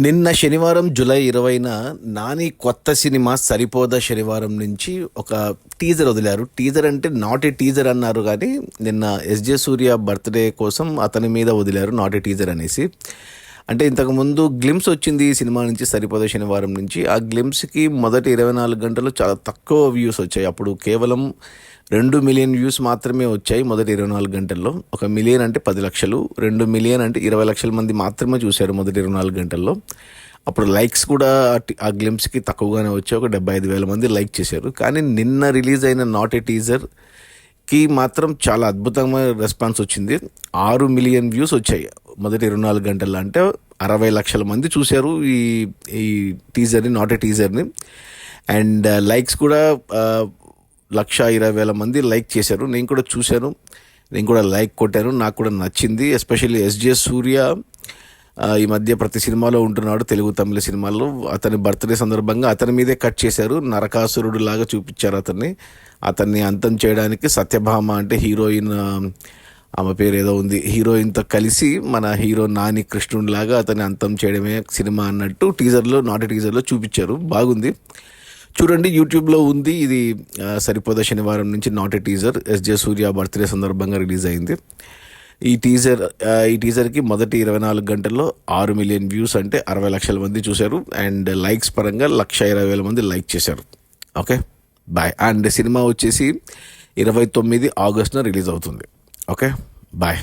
నిన్న శనివారం జూలై 20న నాని కొత్త సినిమా సరిపోదా శనివారం నుంచి ఒక టీజర్ వదిలారు. టీజర్ అంటే నాట్ ఏ టీజర్ అన్నారు, కానీ నిన్న ఎస్జే సూర్య బర్త్డే కోసం అతని మీద వదిలారు నాట్ ఏ టీజర్ అనేసి. అంటే ఇంతకుముందు గ్లిమ్స్ వచ్చింది ఈ సినిమా నుంచి, సరిపోదా శనివారం నుంచి. ఆ గ్లిమ్స్కి మొదటి 24 గంటలు చాలా తక్కువ వ్యూస్ వచ్చాయి. అప్పుడు కేవలం 2 మిలియన్ వ్యూస్ మాత్రమే వచ్చాయి మొదటి 24 గంటల్లో. 1 మిలియన్ అంటే 10 లక్షలు, 2 మిలియన్ అంటే 20 లక్షల మంది మాత్రమే చూశారు మొదటి 24 గంటల్లో. అప్పుడు లైక్స్ కూడా ఆ గ్లిమ్స్కి తక్కువగానే వచ్చాయి, ఒక 75,000 మంది లైక్ చేశారు. కానీ నిన్న రిలీజ్ అయిన నాట్ ఏ టీజర్కి మాత్రం చాలా అద్భుతమైన రెస్పాన్స్ వచ్చింది. 6 మిలియన్ వ్యూస్ వచ్చాయి మొదటి 24 గంటల్లో. అంటే 60 లక్షల మంది చూశారు ఈ టీజర్ని, నాట్ ఏ టీజర్ని. అండ్ లైక్స్ కూడా 120,000 మంది లైక్ చేశారు. నేను కూడా చూశాను, నేను కూడా లైక్ కొట్టాను, నాకు కూడా నచ్చింది. ఎస్పెషల్లీ ఎస్జే సూర్య ఈ మధ్య ప్రతి సినిమాలో ఉంటున్నాడు, తెలుగు తమిళ సినిమాల్లో. అతని బర్త్డే సందర్భంగా అతని మీదే కట్ చేశారు, నరకాసురుడు లాగా చూపించారు అతన్ని అంతం చేయడానికి సత్యభామ అంటే హీరోయిన్, ఆమె పేరు ఏదో ఉంది, హీరోయిన్తో కలిసి మన హీరో నాని కృష్ణుడి లాగా అతన్ని అంతం చేయడమే సినిమా అన్నట్టు టీజర్లో, నాట్ ఏ టీజర్లో చూపించారు. బాగుంది, చూడండి, యూట్యూబ్లో ఉంది. ఇది సరిపోదా శనివారం నుంచి not a teaser, SJ Surya birthday సందర్భంగా రిలీజ్ అయింది. ఈ టీజర్కి మొదటి 24 గంటల్లో 6 మిలియన్ వ్యూస్ అంటే 60 లక్షల మంది చూశారు. అండ్ లైక్స్ పరంగా 120,000 మంది లైక్ చేశారు. Okay, bye. అండ్ సినిమా వచ్చేసి 29 ఆగస్టున రిలీజ్ అవుతుంది. Okay, bye.